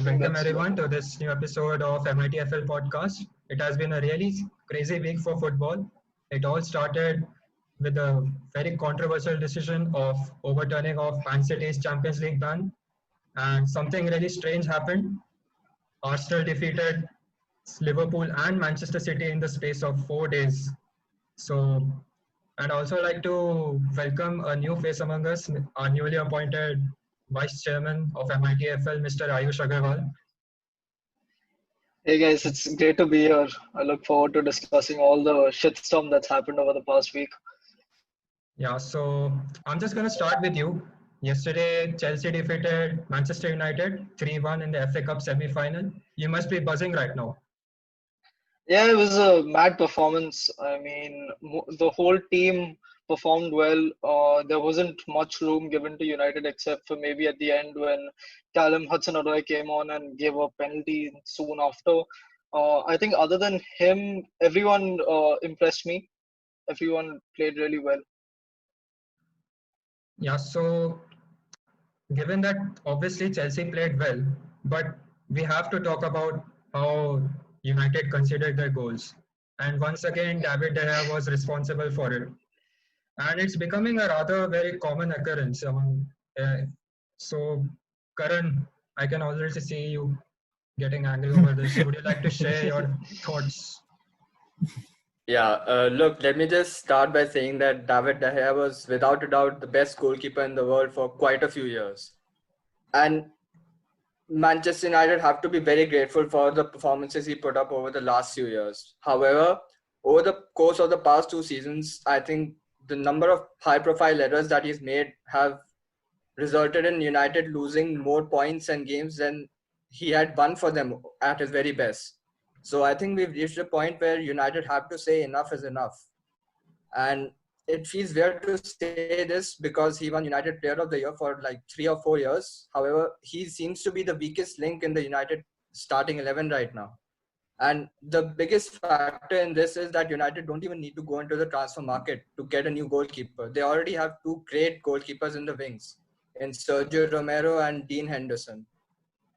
and think welcome that's everyone to this new episode of MITFL Podcast. It has been a really crazy week for football. It all started with a very controversial decision of overturning of Man City's Champions League ban, and something really strange happened. Arsenal defeated Liverpool and Manchester City in the space of 4 days. So, I'd also like to welcome a new face among us, our newly appointed Vice Chairman of MITFL, Mr. Ayush Agarwal. Hey guys, it's great to be here. I look forward to discussing all the shitstorm that's happened over the past week. Yeah, so I'm just going to start with you. Yesterday, Chelsea defeated Manchester United 3-1 in the FA Cup semi-final. You must be buzzing right now. Yeah, it was a mad performance. I mean, the whole team performed well. There wasn't much room given to United except for maybe at the end when Callum Hudson-Odoi came on and gave a penalty soon after. I think other than him, everyone impressed me. Everyone played really well. Yeah, so given that obviously Chelsea played well, but we have to talk about how United considered their goals. And once again, David De Gea was responsible for it. And it's becoming a rather very common occurrence among. So, Karan, I can already see you getting angry over this. Would you like to share your thoughts? Yeah, look, let me just start by saying that David De Gea was without a doubt the best goalkeeper in the world for quite a few years. And Manchester United have to be very grateful for the performances he put up over the last few years. However, over the course of the past 2 seasons, I think the number of high-profile errors that he's made have resulted in United losing more points and games than he had won for them at his very best. So I think we've reached a point where United have to say enough is enough. And it feels weird to say this because he won United Player of the Year for like 3 or 4 years. However, he seems to be the weakest link in the United starting 11 right now. And the biggest factor in this is that United don't even need to go into the transfer market to get a new goalkeeper. They already have two great goalkeepers in the wings, in Sergio Romero and Dean Henderson.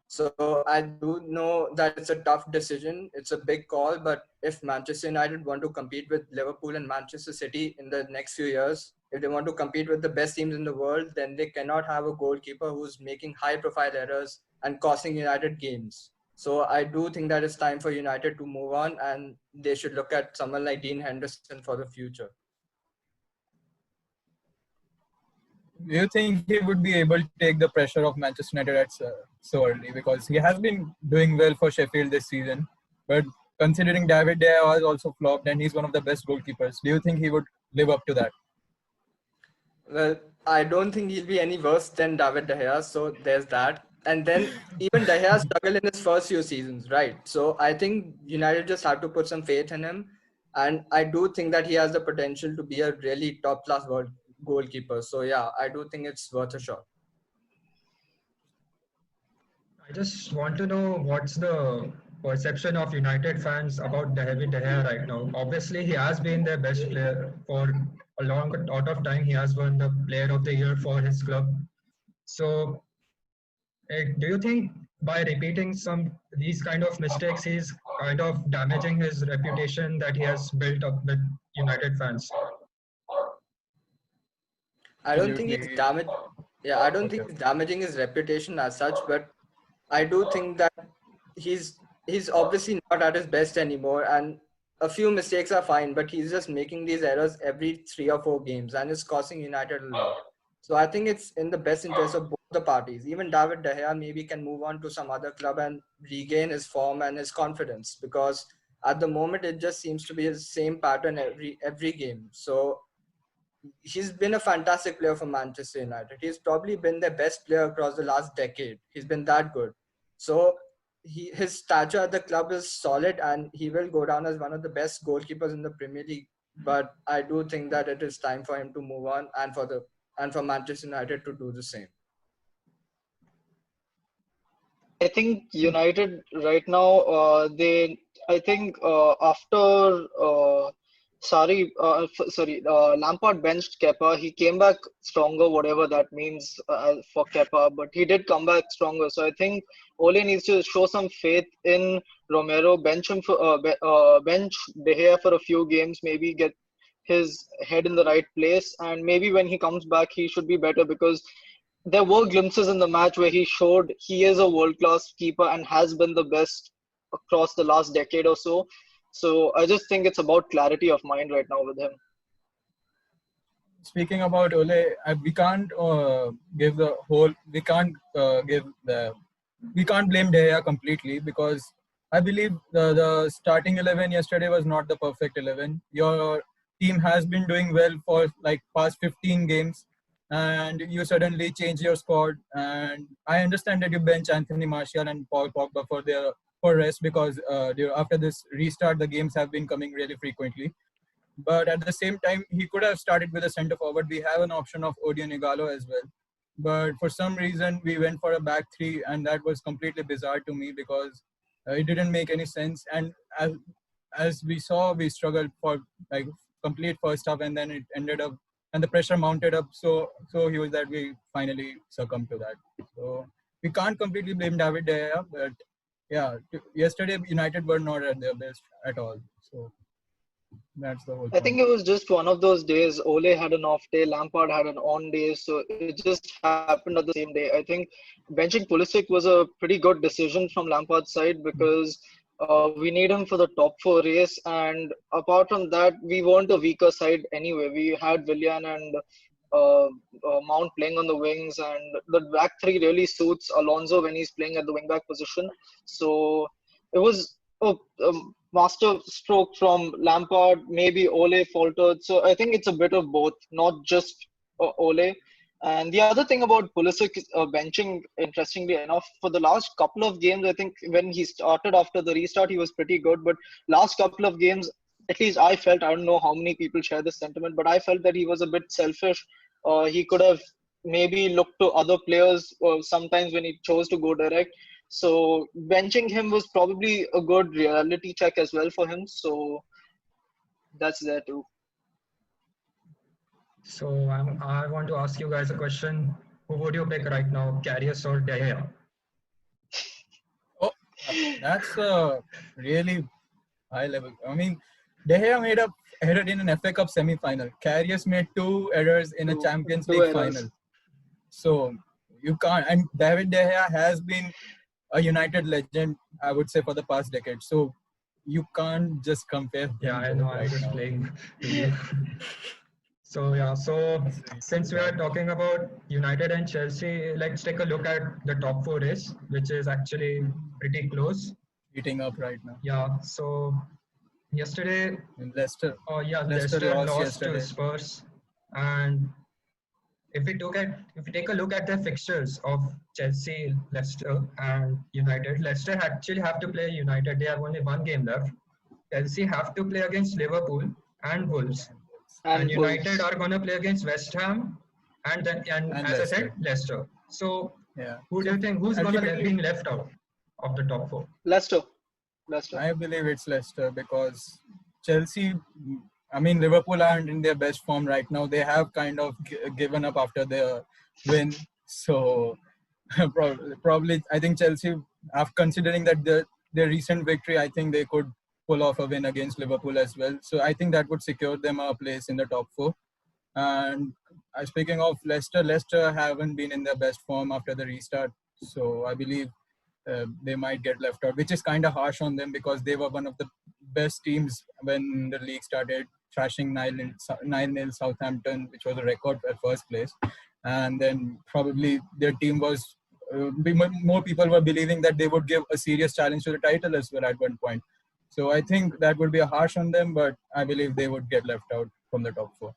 So I do know that it's a tough decision. It's a big call, but if Manchester United want to compete with Liverpool and Manchester City in the next few years, if they want to compete with the best teams in the world, then they cannot have a goalkeeper who's making high-profile errors and costing United games. So I do think that it's time for United to move on, and they should look at someone like Dean Henderson for the future. Do you think he would be able to take the pressure of Manchester United at so early? Because he has been doing well for Sheffield this season, but considering David De Gea has also flopped and he's one of the best goalkeepers, do you think he would live up to that? Well, I don't think he'll be any worse than David De Gea, so there's that. And then even De Gea struggled in his first few seasons, right? So I think United just have to put some faith in him. And I do think that he has the potential to be a really top-class world goalkeeper. So yeah, I do think it's worth a shot. I just want to know what's the perception of United fans about David De Gea right now. Obviously, he has been their best player for a long out of time. He has won the Player of the Year for his club. So, do you think by repeating some these kind of mistakes, he's kind of damaging his reputation that he has built up with United fans? I don't think he's damaged. Yeah, I don't think Okay. he's damaging his reputation as such, but I do think that he's obviously not at his best anymore, and a few mistakes are fine, but he's just making these errors every 3 or 4 games, and it's costing United a lot. So I think it's in the best interest of both the parties. Even David De Gea maybe can move on to some other club and regain his form and his confidence, because at the moment it just seems to be the same pattern every game. So he's been a fantastic player for Manchester United. He's probably been their best player across the last decade. He's been that good. So his stature at the club is solid, and he will go down as one of the best goalkeepers in the Premier League. But I do think that it is time for him to move on, and for Manchester United to do the same. I think United right now, I think after Lampard benched Kepa. He came back stronger, whatever that means for Kepa, but he did come back stronger. So I think Ole needs to show some faith in Romero, bench him for bench De Gea for a few games, maybe get his head in the right place, and maybe when he comes back, he should be better because there were glimpses in the match where he showed he is a world-class keeper and has been the best across the last decade or so. So I just think it's about clarity of mind right now with him. Speaking about Ole, we can't give the whole. We can't blame De Gea completely because I believe the starting 11 yesterday was not the perfect 11. Your team has been doing well for like past 15 games, and you suddenly change your squad. And I understand that you bench Anthony Martial and Paul Pogba for rest because after this restart, the games have been coming really frequently. But at the same time, he could have started with a centre forward. We have an option of Odion Igalo as well. But for some reason, we went for a back three, and that was completely bizarre to me because it didn't make any sense. And as we saw, we struggled for like complete first half, and then it ended up, and the pressure mounted up so huge that we finally succumbed to that. So we can't completely blame David De Gea, but yeah, yesterday United were not at their best at all. So that's the whole I think it was just one of those days. Ole had an off day, Lampard had an on day, so it just happened at the same day. I think benching Pulisic was a pretty good decision from Lampard's side because we need him for the top four race. And apart from that, we weren't a weaker side anyway. We had Willian and Mount playing on the wings, and the back three really suits Alonso when he's playing at the wing back position. So it was a master stroke from Lampard. Maybe Ole faltered. So I think it's a bit of both, not just Ole. And the other thing about Pulisic benching, interestingly enough, for the last couple of games, I think when he started after the restart, he was pretty good. But last couple of games, at least I felt, I don't know how many people share this sentiment, but I felt that he was a bit selfish. He could have maybe looked to other players sometimes when he chose to go direct. So benching him was probably a good reality check as well for him. So that's there too. So I want to ask you guys a question. Who would you pick right now, Karius or De Gea? Oh, that's a really high level. I mean, De Gea made a error in an FA Cup semi-final. Karius made 2 errors in a Champions League final. So you can't. And David De Gea has been a United legend, I would say, for the past decade. So you can't just compare. Yeah, I know. I was just playing with you. So since we are talking about United and Chelsea, let's take a look at the top 4 race, which is actually pretty close. Heating up right now. Yeah. So yesterday, Leicester. Leicester lost to Spurs, and if we take a look at the fixtures of Chelsea, Leicester, and United, Leicester actually have to play United. They have only 1 game left. Chelsea have to play against Liverpool and Wolves. And United are going to play against West Ham and as I said, Leicester. So, who do you think who's going to be left out of the top 4? Leicester. I believe it's Leicester because Chelsea. I mean, Liverpool aren't in their best form right now. They have kind of given up after their win. So, probably, I think Chelsea, after considering that their recent victory, I think they could pull off a win against Liverpool as well. So I think that would secure them a place in the top 4. And speaking of Leicester haven't been in their best form after the restart. So I believe they might get left out, which is kind of harsh on them because they were one of the best teams when the league started, thrashing 9-0 Southampton, which was a record at first place. And then probably their team was, more people were believing that they would give a serious challenge to the title as well at one point. So I think that would be a harsh on them, but I believe they would get left out from the top 4.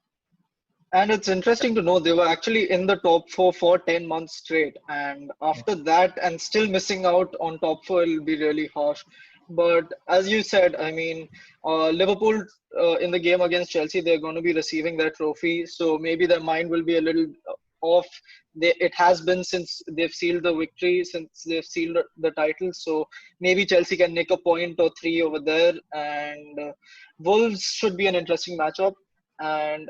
And it's interesting to know they were actually in the top 4 for 10 months straight. And after that, and still missing out on top 4, it'll be really harsh. But as you said, I mean, Liverpool in the game against Chelsea, they're going to be receiving their trophy. So maybe their mind will be a little it has been since they've sealed the victory, since they've sealed the title. So maybe Chelsea can nick a point or three over there, and Wolves should be an interesting matchup. And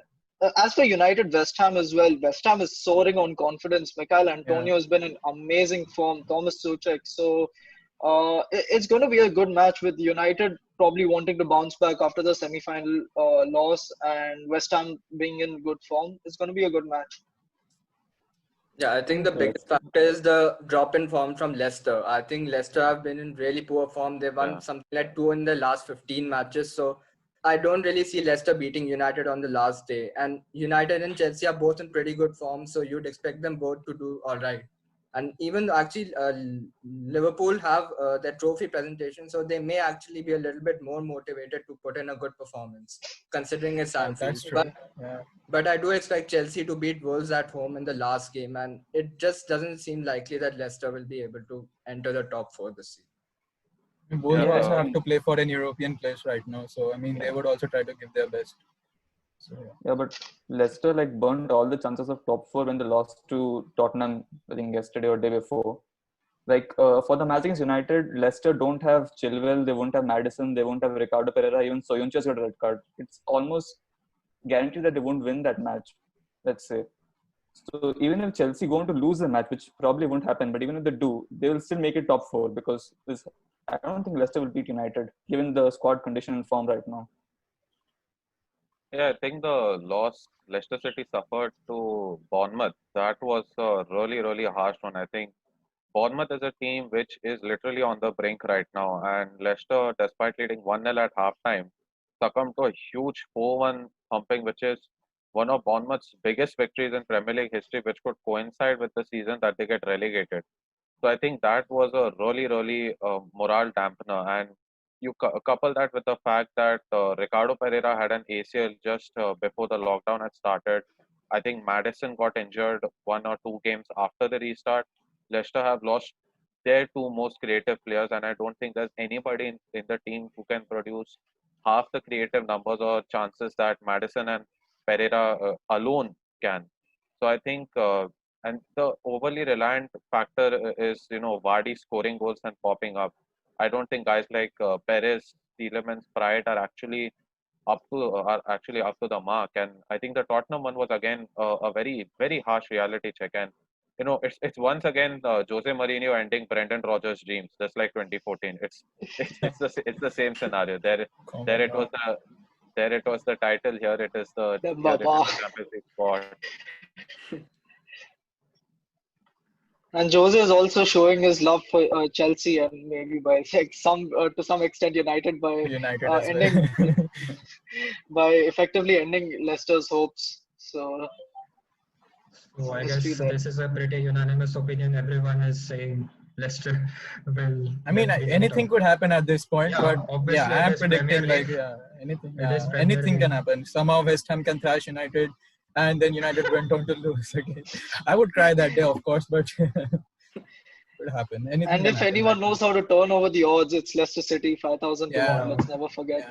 as for United, West Ham as well. West Ham is soaring on confidence. Michael Antonio has been in amazing form. Thomas Suchek. So it's going to be a good match with United probably wanting to bounce back after the semi-final loss, and West Ham being in good form. It's going to be a good match. Yeah, I think the biggest factor is the drop in form from Leicester. I think Leicester have been in really poor form. They won something like 2 in the last 15 matches. So I don't really see Leicester beating United on the last day. And United and Chelsea are both in pretty good form. So you'd expect them both to do all right. And even though actually Liverpool have their trophy presentation, so they may actually be a little bit more motivated to put in a good performance, considering it's Anfield. That's true. But I do expect Chelsea to beat Wolves at home in the last game, and it just doesn't seem likely that Leicester will be able to enter the top 4 this season. Wolves also have to play for an European place right now, so I mean they would also try to give their best. So, but Leicester burnt all the chances of top 4 when they lost to Tottenham, I think yesterday or day before. For the match against United, Leicester don't have Chilwell, they won't have Maddison, they won't have Ricardo Pereira, even Soyuncu's got a red card. It's almost guaranteed that they won't win that match, let's say. So even if Chelsea going to lose the match, which probably won't happen, but even if they do, they will still make it top 4 because I don't think Leicester will beat United, given the squad condition and form right now. Yeah, I think the loss Leicester City suffered to Bournemouth, that was a really, really harsh one. I think Bournemouth is a team which is literally on the brink right now, and Leicester, despite leading 1-0 at halftime, succumbed to a huge 4-1 thumping, which is one of Bournemouth's biggest victories in Premier League history, which could coincide with the season that they get relegated. So I think that was a really, really morale dampener. And you couple that with the fact that Ricardo Pereira had an ACL just before the lockdown had started. I think Maddison got injured 1 or 2 games after the restart. Leicester have lost their 2 most creative players, and I don't think there's anybody in the team who can produce half the creative numbers or chances that Maddison and Pereira alone can. So I think, and the overly reliant factor is, Vardy scoring goals and popping up. I don't think guys like Perez, Tielemans, Pride are actually up to the mark. And I think the Tottenham one was again a very, very harsh reality check. And it's once again Jose Mourinho ending Brendan Rodgers' dreams, just like 2014. It's the same scenario. There it was the title. Here it is the Champions League spot. And Jose is also showing his love for Chelsea and maybe by to some extent United by by effectively ending Leicester's hopes. So I guess this is a pretty unanimous opinion. Everyone is saying Leicester will. I mean, anything could happen at this point, but I am predicting anything can happen. Somehow West Ham can thrash United, and then United went on to lose again. I would cry that day, of course, but it would happen. And if anyone knows how to turn over the odds, it's Leicester City, 5,000 to 1. Let's never forget.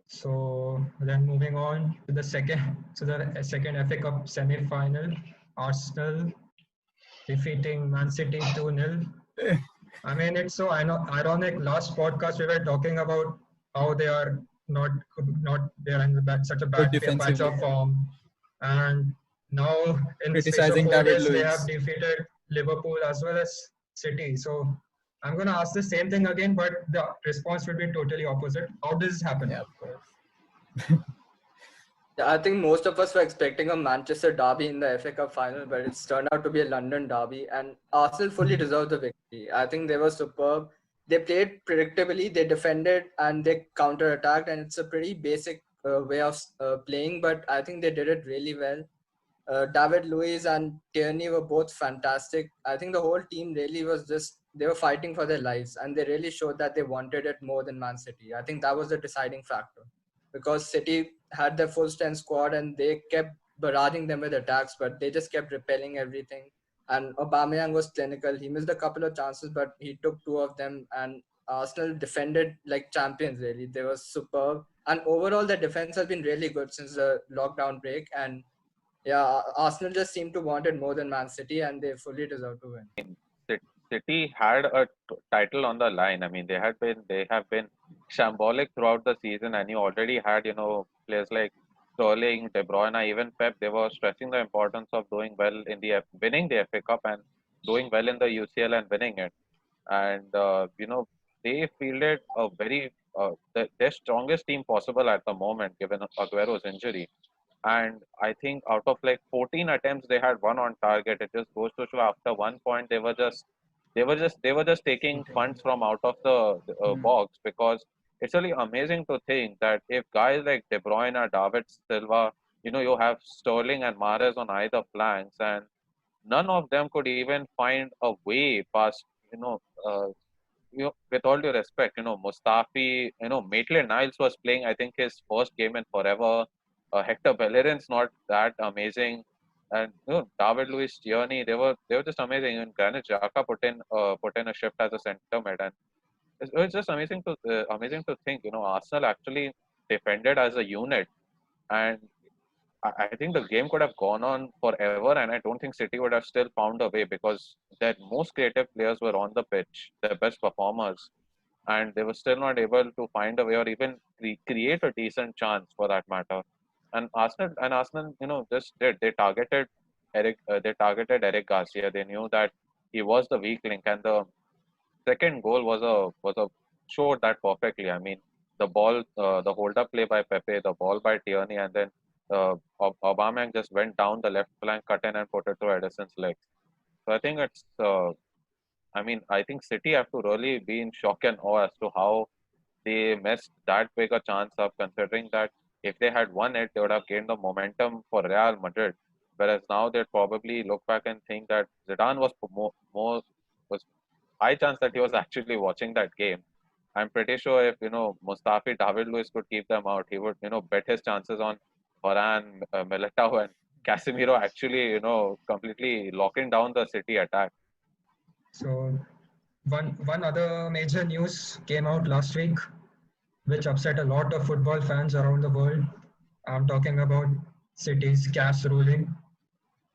So then moving on to the second FA Cup semi-final, Arsenal defeating Man City 2-0. I mean, it's so ironic. Last podcast we were talking about how they are not they're in such a bad patch of form, and now in the space of 4 days they have defeated Liverpool as well as City. So I'm going to ask the same thing again, but the response will be totally opposite. How does this happen? Yeah, of course. I think most of us were expecting a Manchester derby in the FA Cup final, but it's turned out to be a London derby, and Arsenal fully deserved the victory. I think they were superb. They played predictably, they defended, and they counter-attacked, and it's a pretty basic way of playing, but I think they did it really well. David Luiz and Tierney were both fantastic. I think the whole team really was they were fighting for their lives, and they really showed that they wanted it more than Man City. I think that was the deciding factor, because City had their full strength squad and they kept barraging them with attacks, but they just kept repelling everything. And Aubameyang was clinical. He missed a couple of chances, but he took 2 of them, and Arsenal defended like champions, really. They were superb. And overall, the defense has been really good since the lockdown break. And Yeah, Arsenal just seemed to want it more than Man City, and they fully deserve to win. City had a title on the line. I mean, they have been shambolic throughout the season, and you already had players like Sterling, De Bruyne, even Pep. They were stressing the importance of doing well in the winning the FA Cup and doing well in the UCL and winning it. And they fielded a very their strongest team possible at the moment, given Aguero's injury. And I think out of like 14 attempts, they had one on target. It just goes to show after one point they were just taking funds from out of the box, because it's really amazing to think that if guys like De Bruyne or David Silva, you have Sterling and Mahrez on either flanks, and none of them could even find a way past, uh, with all due respect, Mustafi, Maitland-Niles was playing, I think, his first game in forever. Hector Bellerin's not that amazing, and David Luiz Tierney, they were just amazing. And Granit Xhaka put in a shift as a centre mid, and it's just amazing to think, Arsenal actually defended as a unit, and I think the game could have gone on forever, and I don't think City would have still found a way, because their most creative players were on the pitch, their best performers, and they were still not able to find a way or even create a decent chance for that matter. And Arsenal, just did. They targeted Eric Garcia. They knew that he was the weak link, and the second goal was a showed that perfectly. I mean, the hold up play by Pepe, the ball by Tierney, and then Aubameyang just went down the left flank, cut in, and put it through Edison's legs. So I think it's. I mean, I think City have to really be in shock and awe as to how they messed that big a chance up, considering that if they had won it, they would have gained the momentum for Real Madrid. Whereas now they'd probably look back and think that Zidane was high chance that he was actually watching that game. I'm pretty sure if Mustafi, David Luiz could keep them out, he would bet his chances on Varane, Militao, and Casemiro actually completely locking down the City attack. So one other major news came out last week, which upset a lot of football fans around the world. I'm talking about City's cash ruling,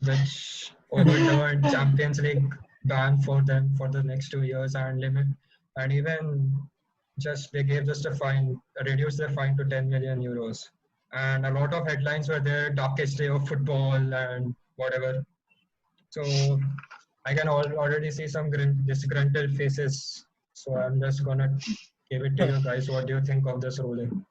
which overturned Champions League ban for them for the next 2 years and limit, and even just they gave just a fine, reduced their fine to 10 million euros. And a lot of headlines were there, darkest day of football and whatever. So I can already see some disgruntled faces. So I'm just gonna give it to you guys. What do you think of this ruling?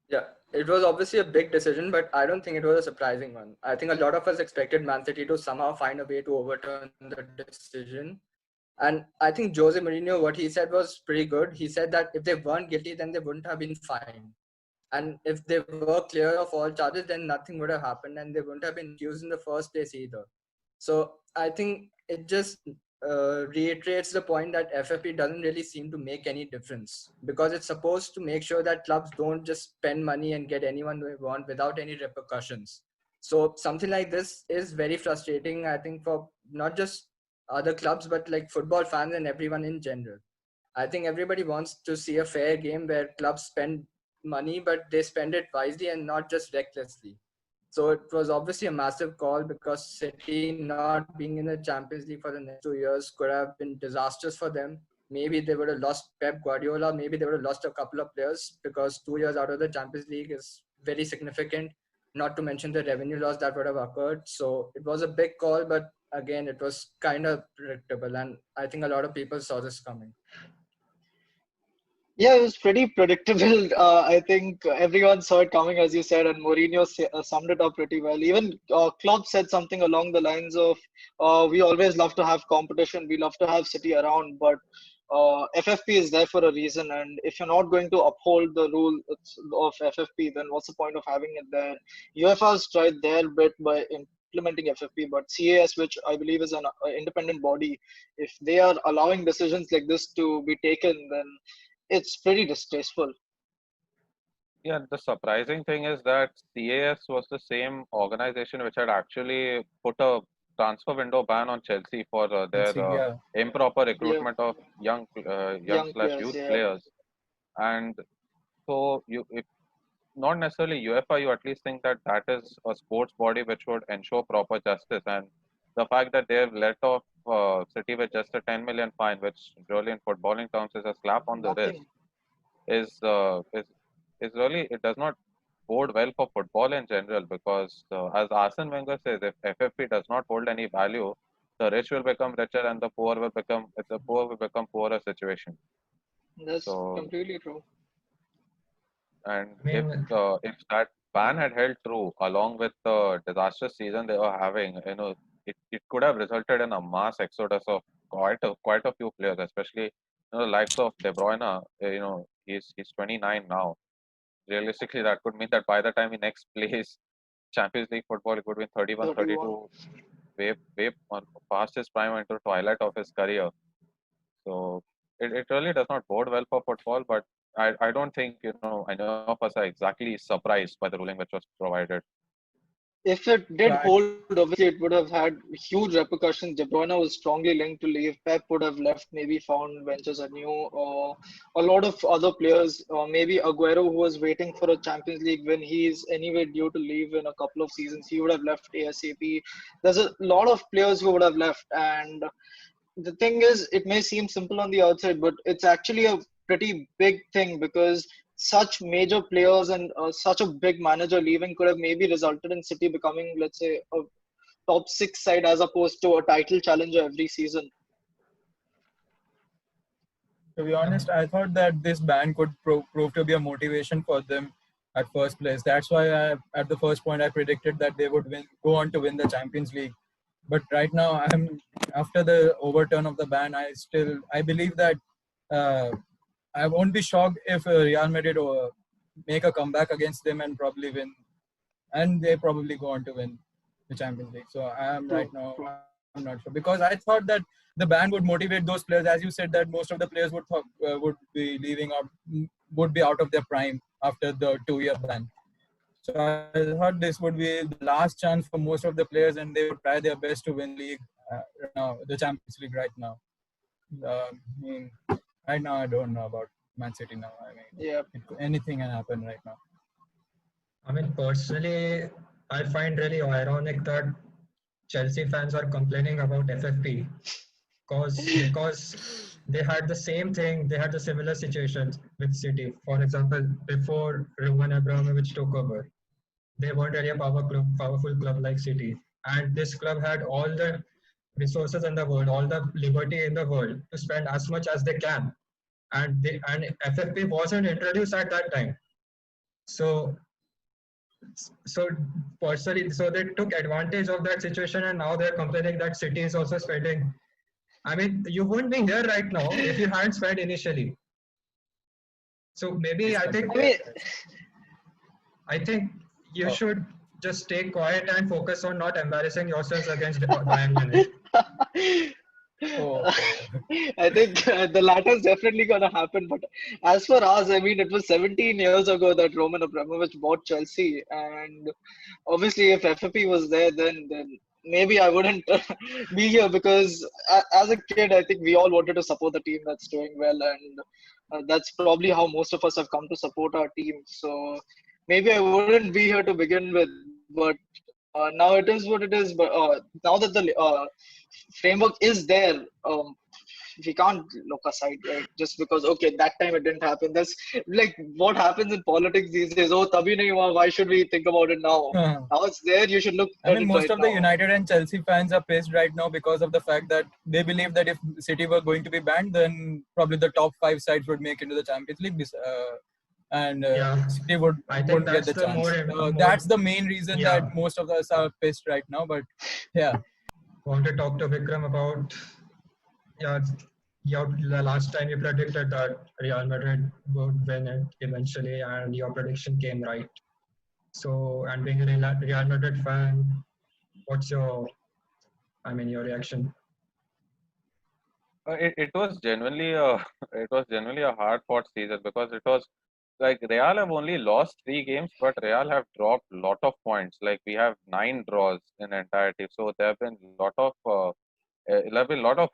Yeah, it was obviously a big decision, but I don't think it was a surprising one. I think a lot of us expected Man City to somehow find a way to overturn the decision. And I think Jose Mourinho, what he said was pretty good. He said that if they weren't guilty, then they wouldn't have been fined. And if they were clear of all charges, then nothing would have happened and they wouldn't have been accused in the first place either. So I think it just reiterates the point that FFP doesn't really seem to make any difference, because it's supposed to make sure that clubs don't just spend money and get anyone they want without any repercussions. So something like this is very frustrating, I think, for not just other clubs, but like football fans and everyone in general. I think everybody wants to see a fair game where clubs spend money, but they spend it wisely and not just recklessly. So it was obviously a massive call, because City not being in the Champions League for the next 2 years could have been disastrous for them. Maybe they would have lost Pep Guardiola. Maybe they would have lost a couple of players, because 2 years out of the Champions League is very significant, not to mention the revenue loss that would have occurred. So it was a big call, but again, it was kind of predictable. And I think a lot of people saw this coming. Yeah, it was pretty predictable. I think everyone saw it coming, as you said, and Mourinho summed it up pretty well. Even Klopp said something along the lines of, "We always love to have competition. We love to have City around, but FFP is there for a reason. And if you're not going to uphold the rule of FFP, then what's the point of having it there?" UEFA's tried their bit by implementing FFP, but CAS, which I believe is an independent body, if they are allowing decisions like this to be taken, then it's pretty distasteful. Yeah, the surprising thing is that CAS was the same organization which had actually put a transfer window ban on Chelsea for their Yeah. improper Yeah, recruitment of young young slash players. youth Yeah. players. And so not necessarily UEFA, you at least think that that is a sports body which would ensure proper justice. And the fact that they've let off City with just a 10 million fine, which really in footballing terms is a slap on the wrist, Nothing. is really, it does not bode well for football in general, because as Arsene Wenger says, if FFP does not hold any value, the rich will become richer and the poor will become poorer situation. That's So, completely true. and I mean, if that ban had held true along with the disastrous season they were having, it could have resulted in a mass exodus of quite a few players, especially the likes of De Bruyne. He's 29 now. Realistically, that could mean that by the time he next plays Champions League football, it would be 31, 31. 32, way past his prime and to twilight of his career. So it really does not bode well for football, but I don't think any of us are exactly surprised by the ruling which was provided. If it did Right. hold, obviously it would have had huge repercussions. De Bruyne was strongly linked to leave. Pep would have left, maybe found ventures anew. A lot of other players, maybe Aguero, who was waiting for a Champions League when he's anyway due to leave in a couple of seasons, he would have left ASAP. There's a lot of players who would have left. And the thing is, it may seem simple on the outside, but it's actually a pretty big thing because such major players and such a big manager leaving could have maybe resulted in City becoming, let's say, a top six side as opposed to a title challenger every season. To be I honest, mean, I thought that this ban could prove to be a motivation for them at first place. That's why at the first point I predicted that they would go on to win the Champions League. But right now, after the overturn of the ban, I believe that uh, I won't be shocked if Real Madrid make a comeback against them and probably win, and they probably go on to win the Champions League. So I am right True, now, true. I'm not sure, because I thought that the ban would motivate those players, as you said that most of the players would be leaving out, would be out of their prime after the 2-year ban. So I thought this would be the last chance for most of the players, and they would try their best to win the league right now, the Champions League right now. I mean, right now I don't know about Man City now. I mean, Yeah. anything can happen right now. I mean, personally, I find really ironic that Chelsea fans are complaining about FFP because they had the same thing, they had the similar situations with City. For example, before Roman Abramovich took over, they weren't really a powerful club like City, and this club had all the resources in the world, all the liberty in the world to spend as much as they can, and FFP wasn't introduced at that time. So so personally, so they took advantage of that situation, and now they're complaining that City is also spending. I mean, you wouldn't be here right now if you hadn't spent initially. So maybe Please I I think continue. mean, I think you Oh, should just stay quiet and focus on not embarrassing yourselves against Bayern Munich. oh, oh. I think the latter is definitely going to happen. But as for us, I mean, it was 17 years ago that Roman Abramovich bought Chelsea, and obviously, if FFP was there, then maybe I wouldn't be here because as a kid, I think we all wanted to support the team that's doing well, and that's probably how most of us have come to support our team. So maybe I wouldn't be here to begin with, but now it is what it is. But now that the framework is there, we can't look aside, right? Just because okay, that time it didn't happen. That's like what happens in politics these days. Oh, tabhi nahi hua. Why should we think about it now? Now it's there. You should look I at mean, it most right of the now. United and Chelsea fans are pissed right now because of the fact that they believe that if City were going to be banned, then probably the top 5 sides would make into the Champions League, and Yeah, City I think wouldn't get that's the the chance. more That's the main reason that yeah. most of us are pissed right now. But yeah, Want to talk to Vikram about yeah, yeah. The last time you predicted that Real Madrid would win it eventually, and your prediction came right. So, and being a Real Madrid fan, what's your, I mean, your reaction? It was genuinely a it was genuinely a hard fought season, because it was like Real have only lost 3 games, but Real have dropped lot of points. Like we have 9 draws in entirety, so there have been lot of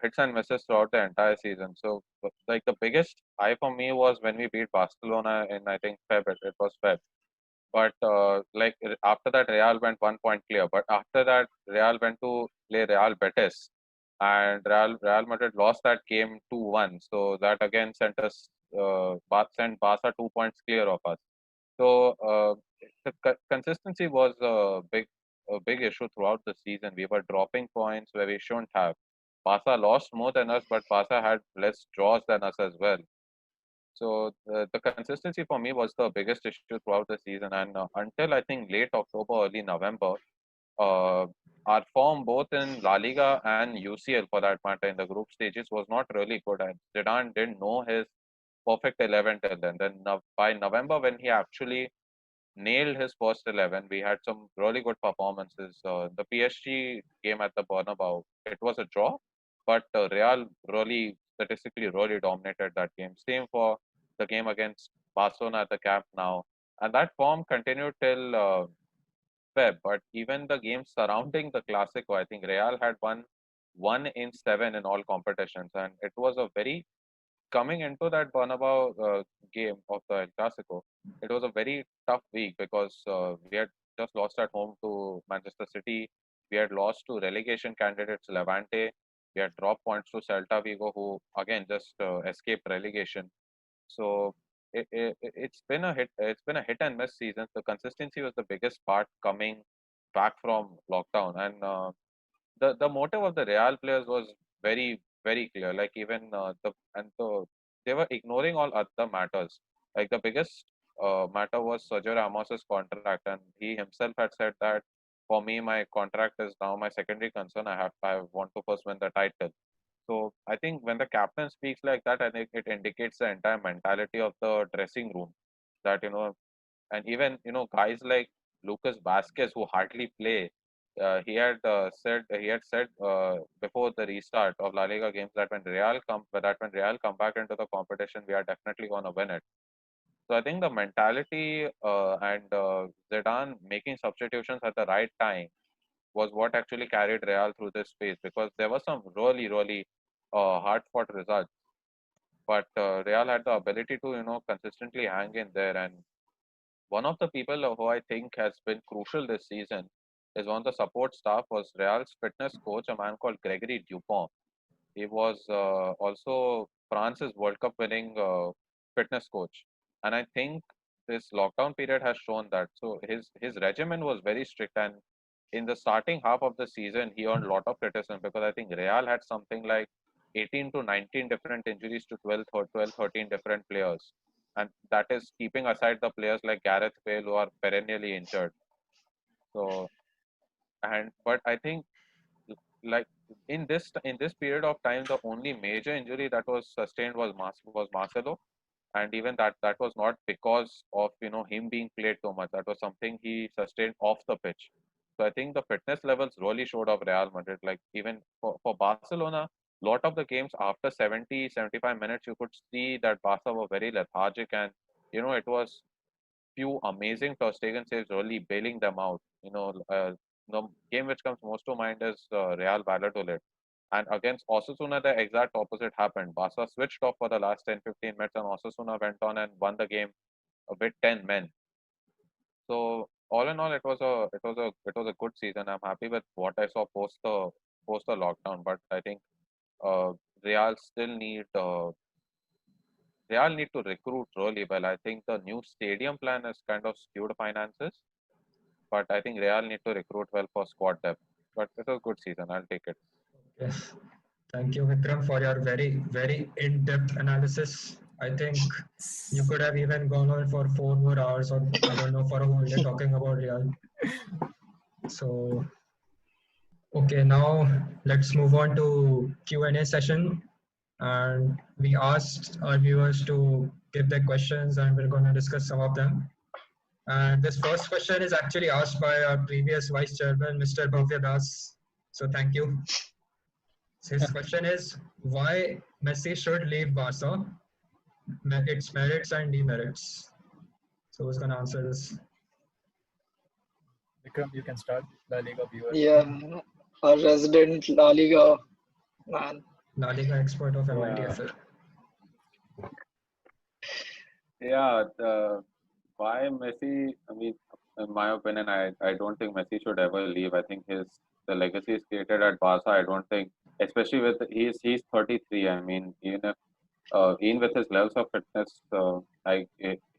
hits and misses throughout the entire season. So like the biggest high for me was when we beat Barcelona in, I think, Feb. It was Feb. But after that, Real went 1 point clear. But after that, Real went to play Real Betis, and Real Madrid lost that game 2-1. So that again sent Barca 2 points clear of us. So the consistency was a big issue throughout the season. We were dropping points where we shouldn't have. Barca lost more than us, but Barca had less draws than us as well. So the consistency for me was the biggest issue throughout the season, and until I think late October, early November, uh, our form both in La Liga and UCL for that matter in the group stages was not really good, and Zidane didn't know his perfect 11 till then. Then by November, when he actually nailed his first 11, we had some really good performances. The PSG game at the Bernabeu, it was a draw, but Real really statistically really dominated that game. Same for the game against Barcelona at the Camp Nou, and that form continued till Feb. But even the games surrounding the Clasico, I think Real had won 1 in 7 in all competitions, and it was a very coming into that Bernabeu game of the El Clasico, it was a very tough week because we had just lost at home to Manchester City. We had lost to relegation candidates Levante. We had dropped points to Celta Vigo, who again just escaped relegation. So it's been a hit. It's been a hit and miss season. The consistency was the biggest part coming back from lockdown, and the motive of the Real players was very clear. Like even they were ignoring all other matters. Like the biggest matter was Sergio Ramos's contract, and he himself had said that for me my contract is now my secondary concern. I want to first win the title. So I think when the captain speaks like that, I think it indicates the entire mentality of the dressing room. That and even guys like Lucas Vasquez who hardly play. He had said before the restart of La Liga games that when Real come back into the competition, we are definitely going to win it. So I think the mentality and Zidane making substitutions at the right time was what actually carried Real through this phase, because there were some really hard fought results, but Real had the ability to consistently hang in there. And one of the people who I think has been crucial this season is on the support staff was Real's fitness coach, a man called Gregory Dupont. He was also France's World Cup winning fitness coach, and I think this lockdown period has shown that. So his regimen was very strict, and in the starting half of the season, he earned a lot of criticism because I think Real had something like 18 to 19 different injuries to 12, 13 different players, and that is keeping aside the players like Gareth Bale who are perennially injured. So but I think like in this period of time, the only major injury that was sustained was Marcelo, and even that was not because of him being played too much. That was something he sustained off the pitch. So I think the fitness levels really showed up Real Madrid. Like even for Barcelona, lot of the games after 70-75 minutes, you could see that Barca were very lethargic, and it was few amazing Ter Stegen saves really bailing them out. The game which comes most to mind is Real Valladolid. And against Osasuna, the exact opposite happened. Barca switched off for the last 10-15 minutes, and Osasuna went on and won the game with 10 men. So all in all, it was a good season. I'm happy with what I saw post the lockdown. But I think uh, Real still need to recruit really well. I think the new stadium plan has kind of skewed finances, but I think Real need to recruit well for squad depth. But it was a good season. I'll take it. Yes. Thank you, Vikram, for your very in-depth analysis. I think you could have even gone on for 4 more hours, or I don't know, for a whole day talking about Real. So, okay, now let's move on to Q&A session. And we asked our viewers to give their questions, and we're going to discuss some of them. And this first question is actually asked by our previous vice chairman, Mr. Bhavya Das. So thank you. His question is, why Messi should leave Barca, its merits and demerits. So who's going to answer this? Vikram, you can start. La Liga viewer. Yeah, a resident La Liga man. La Liga expert of MITFL. Yeah, why Messi? I mean, in my opinion, I don't think Messi should ever leave. I think the legacy is created at Barca. I don't think, especially with he's 33. I mean, even with his levels of fitness,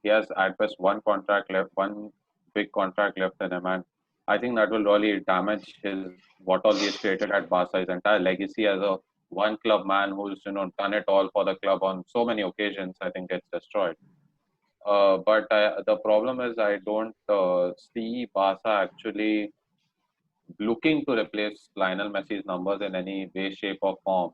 he has at best one contract left, one big contract left in him, and I think that will really damage his what all he has created at Barca, his entire legacy as a one club man who's done it all for the club on so many occasions. I think gets destroyed. But the problem is I don't see Barca actually looking to replace Lionel Messi's numbers in any way, shape, or form,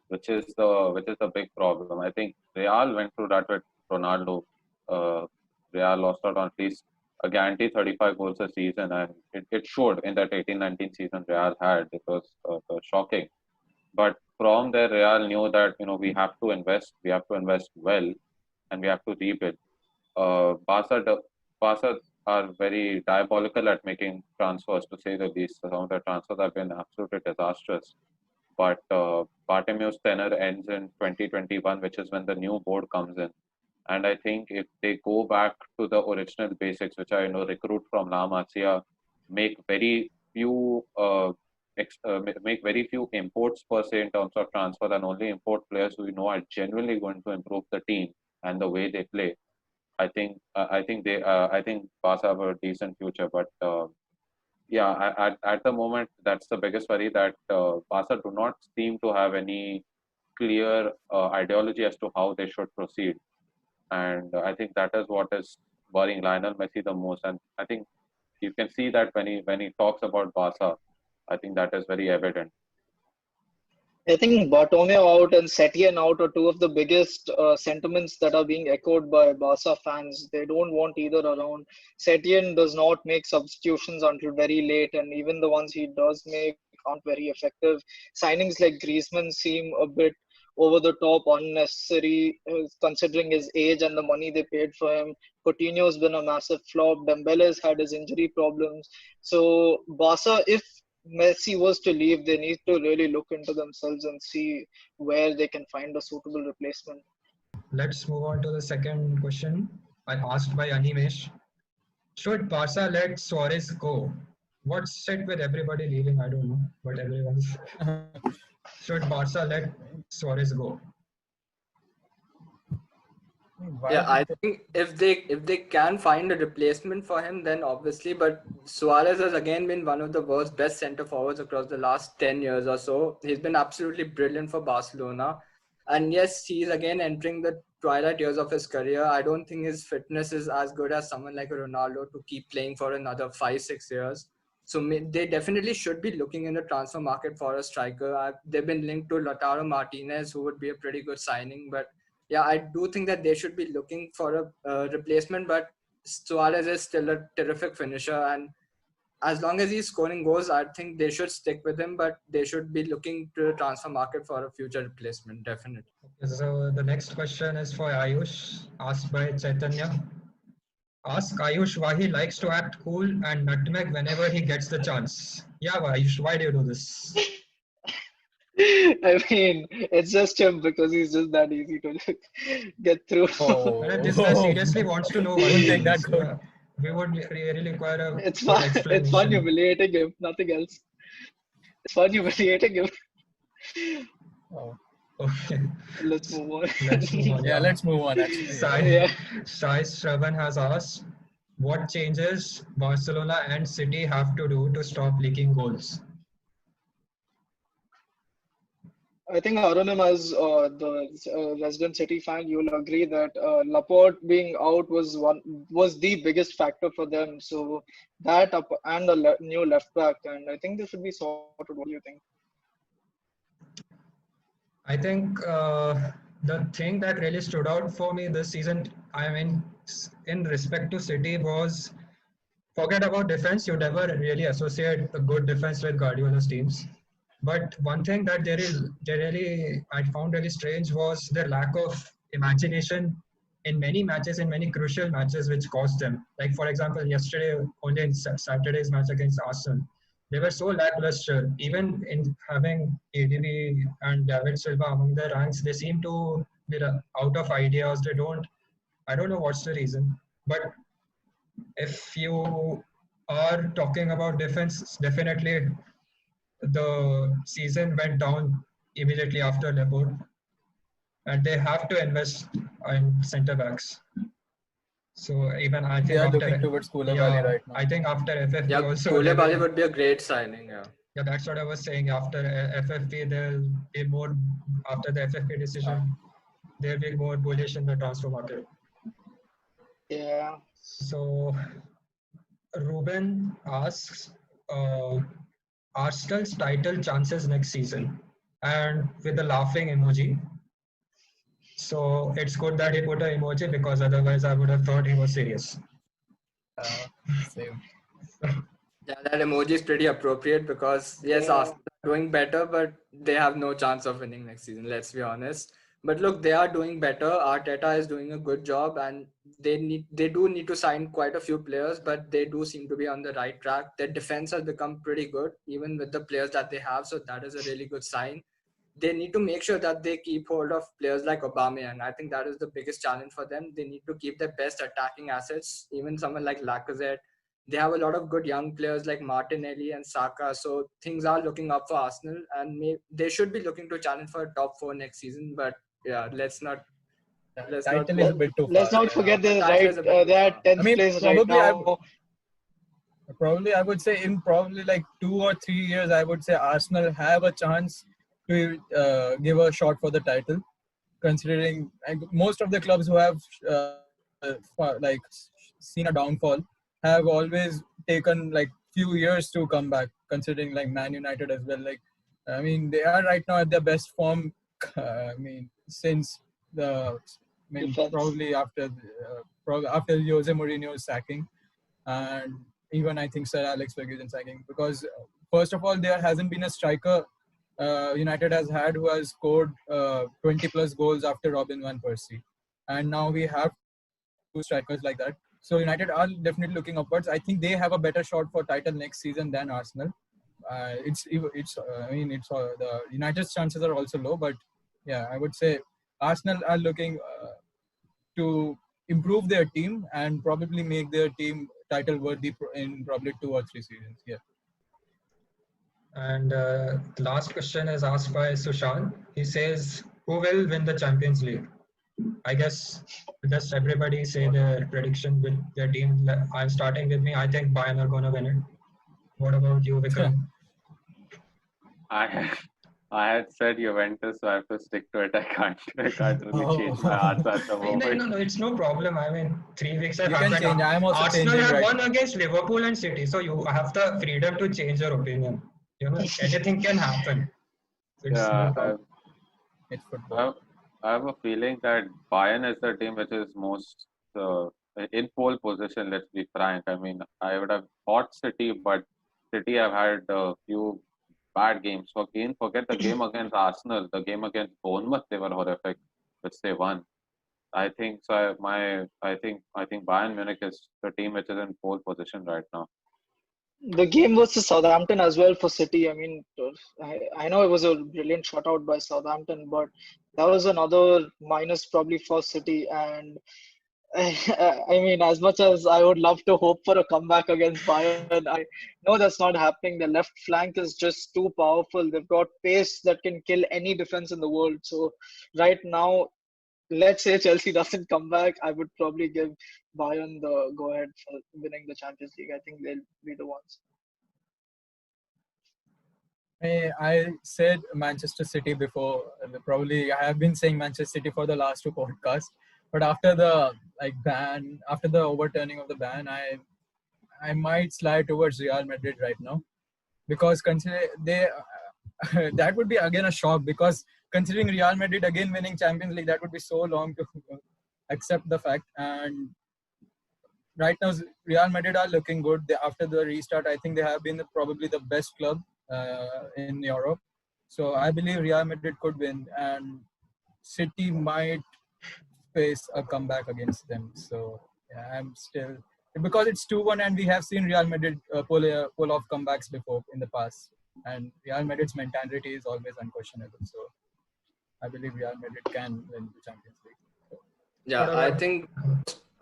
which is the big problem. I think Real went through that with Ronaldo. Uh, Real lost out on at least a guaranteed 35 goals a season, and it showed in that 18-19 season Real had. It was shocking. But from there, Real knew that we have to invest well, and we have to rebuild. Barca are very diabolical at making transfers, to say the least. Some of the transfers have been absolutely disastrous. But Bartomeu's tenure ends in 2021, which is when the new board comes in. And I think if they go back to the original basics, which are recruit from La Masia, make very few make very few imports per se in terms of transfer, and only import players who are genuinely going to improve the team and the way they play. I think Barca have a decent future, but yeah, at the moment, that's the biggest worry, that Barca do not seem to have any clear ideology as to how they should proceed, and I think that is what is worrying Lionel Messi the most. And I think you can see that when he talks about Barca, I think that is very evident. I think Bartomeu out and Setien out are two of the biggest sentiments that are being echoed by Barca fans. They don't want either around. Setien does not make substitutions until very late, and even the ones he does make aren't very effective. Signings like Griezmann seem a bit over the top, unnecessary, considering his age and the money they paid for him. Coutinho's been a massive flop. Dembele's had his injury problems. So Barca, if Messi was to leave, they need to really look into themselves and see where they can find a suitable replacement. Let's move on to the second question I asked by Animesh. Should Barca let Suarez go? What's it with everybody leaving? I don't know, but everyone's. Should Barca let Suarez go? Yeah, I think if they can find a replacement for him, then obviously. But Suarez has again been one of the world's best centre forwards across the last 10 years or so. He's been absolutely brilliant for Barcelona. And yes, he's again entering the twilight years of his career. I don't think his fitness is as good as someone like a Ronaldo to keep playing for another 5-6 years. So they definitely should be looking in the transfer market for a striker. They've been linked to Lautaro Martinez, who would be a pretty good signing. But yeah, I do think that they should be looking for a replacement. But Suarez is still a terrific finisher, and as long as he's scoring goals, I think they should stick with him. But they should be looking to the transfer market for a future replacement, definitely. So the next question is for Ayush, asked by Chaitanya. Ask Ayush why he likes to act cool and nutmeg whenever he gets the chance. Yeah, Ayush, why do you do this? I mean, it's just him because he's just that easy to get through. And this guy seriously wants to know why Don't he take does that this. good. We would really require a It's full fun. It's fun explanation. humiliating him. Nothing else. It's fun humiliating him. Oh. Okay. Let's move on. Let's move on. Yeah, let's move on. Actually, Sai Sravan has asked, what changes Barcelona and City have to do to stop leaking goals? I think Arunam, as the resident City fan, you'll agree that Laporte being out was the biggest factor for them. So that up and a new left back, and I think this should be sorted. What do you think? I think the thing that really stood out for me this season, I mean, in respect to City, was forget about defense. You never really associate a good defense with Guardiola's teams. But one thing that I found really strange was their lack of imagination in many matches, in many crucial matches, which cost them. Like, for example, yesterday, only in Saturday's match against Arsenal, they were so lackluster. Even in having ADB and David Silva among their ranks, they seem to be out of ideas. I don't know what's the reason. But If you are talking about defense, definitely the season went down immediately after Laporte, and they have to invest in centre backs. So even I They think are looking after, towards Koulibaly yeah, right now. I think after FFP Yeah, also they Koulibaly will. would be a great signing. Yeah. Yeah, that's what I was saying. After FFP, they'll be more after the FFP decision. They'll be more bullish in the transfer market. Yeah. So Reuben asks, Arsenal's title chances next season, and with the laughing emoji. So it's good that he put an emoji because otherwise I would have thought he was serious. Same. Yeah, that emoji is pretty appropriate because yes, Yeah. Arsenal are doing better, but they have no chance of winning next season. Let's be honest. But look, they are doing better. Arteta is doing a good job, and they do need to sign quite a few players, but they do seem to be on the right track. Their defense has become pretty good, even with the players that they have. So that is a really good sign. They need to make sure that they keep hold of players like Aubameyang. I think that is the biggest challenge for them. They need to keep their best attacking assets, even someone like Lacazette. They have a lot of good young players like Martinelli and Saka. So things are looking up for Arsenal, and they should be looking to challenge for a top four next season. But yeah, let's not Title go. is a Let, bit too far. let's not Yeah, forget the they're title right. is a bit too They're far. at 10th I mean, place right now. probably I would say in probably like 2 or 3 years, I would say Arsenal have a chance to give a shot for the title, considering most of the clubs who have like seen a downfall have always taken like few years to come back. Considering like Man United as well, like I mean they are right now at their best form. I mean since the Defense. probably after Jose Mourinho's sacking, and even I think Sir Alex Ferguson sacking, because first of all there hasn't been a striker United has had who has scored 20 plus goals after Robin van Persie, and now we have two strikers like that. So United are definitely looking upwards. I think they have a better shot for title next season than Arsenal. I mean it's the United's chances are also low, but yeah, I would say Arsenal are looking to improve their team and probably make their team title worthy in probably 2 or 3 seasons. Yeah. And the last question is asked by Sushant. He says, "Who will win the Champions League?" I guess just everybody say their prediction with their team. I'm starting with me. I think Bayern are gonna win it. What about you, Vikram? I I had said Juventus, so I have to stick to it. I can't really change my answer at the No, moment. no, it's no problem. I mean, 3 weeks have You can happened. change. I am also Arsenal changing have right won now. against Liverpool and City, so you have the freedom to change your opinion. You know, anything can happen. It's no Yeah, problem. It's I football. have, I have a feeling that Bayern is the team which is most in pole position. Let's be frank. I mean, I would have thought City, but City have had a few bad games. Forget the game against Arsenal. The game against Bournemouth, they were horrific, which they won. I think so. I think Bayern Munich is the team which is in pole position right now. The game was to Southampton as well for City. I mean, I know it was a brilliant shutout by Southampton, but that was another minus probably for City. And I mean, as much as I would love to hope for a comeback against Bayern, I know that's not happening. The left flank is just too powerful. They've got pace that can kill any defense in the world. So right now, let's say Chelsea doesn't come back, I would probably give Bayern the go ahead for winning the Champions League. I think they'll be the ones. I said Manchester City before. Probably I have been saying Manchester City for the last two podcasts. But after the after the overturning of the ban, I might slide towards Real Madrid right now, because consider they that would be again a shock, because considering Real Madrid again winning Champions League, that would be so long to accept the fact. And right now Real Madrid are looking good. After the restart, I think they have been probably the best club in Europe. So I believe Real Madrid could win, and City might face a comeback against them. So yeah, I'm still, because it's 2-1 and we have seen Real Madrid pull off comebacks before in the past, and Real Madrid's mentality is always unquestionable. So I believe Real Madrid can win the Champions League. So, What Yeah, I about? think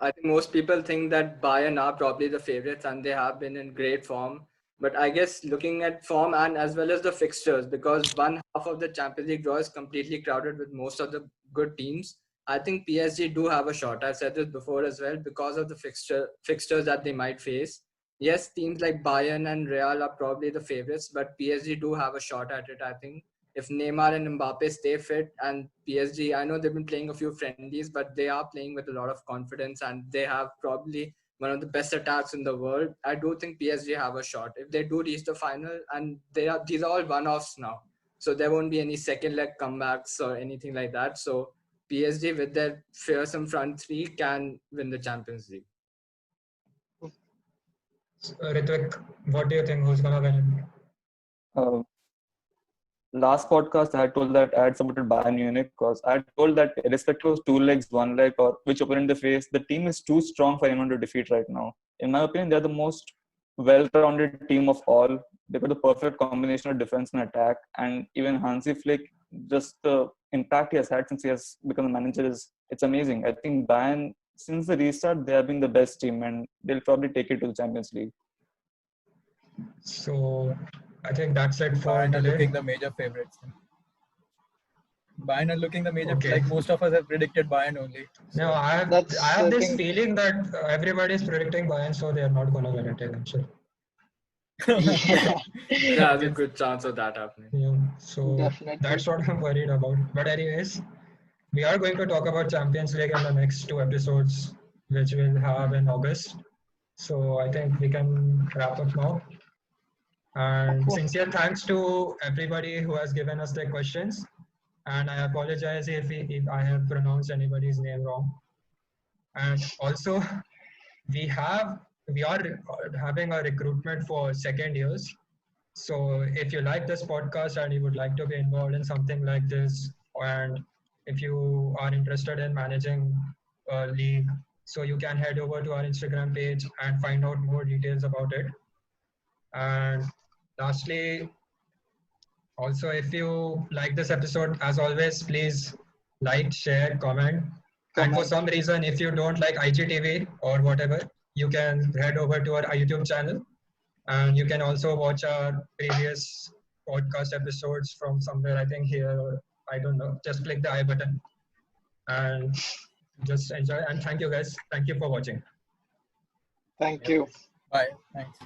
I think most people think that Bayern are probably the favorites and they have been in great form. But I guess looking at form and as well as the fixtures, because one half of the Champions League draw is completely crowded with most of the good teams. I think PSG do have a shot. I've said this before as well because of the fixtures that they might face. Yes, teams like Bayern and Real are probably the favorites, but PSG do have a shot at it, I think. If Neymar and Mbappe stay fit and PSG, I know they've been playing a few friendlies, but they are playing with a lot of confidence and they have probably one of the best attacks in the world. I do think PSG have a shot. If they do reach the final, and these are all one-offs now, so there won't be any second leg comebacks or anything like that. So PSG with their fearsome front three can win the Champions League. Ritvik, what do you think? Who's gonna win? Uh, Last podcast, I had told that I had supported Bayern Munich because I had told that irrespective of two legs, one leg, or which opponent they face, the team is too strong for anyone to defeat right now. In my opinion, they're the most well-rounded team of all. They've got the perfect combination of defense and attack. And even Hansi Flick, just the impact he has had since he has become the manager it's amazing. I think Bayern, since the restart, they have been the best team and they'll probably take it to the Champions League. So I think that's it for Bayern are today. looking the major favorites. Bayern are looking the major, Okay. like most of us have predicted Bayern only. No, I have I this think- feeling that everybody is predicting Bayern, so they are not gonna win it eventually. Yeah, There's a good chance of that happening. Yeah, so Definitely. that's what I'm worried about. But anyways, we are going to talk about Champions League in the next 2 episodes, which we'll have in August. So I think we can wrap up now. And sincere thanks to everybody who has given us their questions. And I apologize if I have pronounced anybody's name wrong. And also, we are having a recruitment for second years. So if you like this podcast and you would like to be involved in something like this, and if you are interested in managing a league, so you can head over to our Instagram page and find out more details about it. And lastly, also, if you like this episode, as always, please like, share, comment. And for some reason, if you don't like IGTV or whatever, you can head over to our YouTube channel. And you can also watch our previous podcast episodes from somewhere, I think here, or I don't know. Just click the I button and just enjoy. And thank you guys. Thank you for watching. Thank you. Bye. Thanks.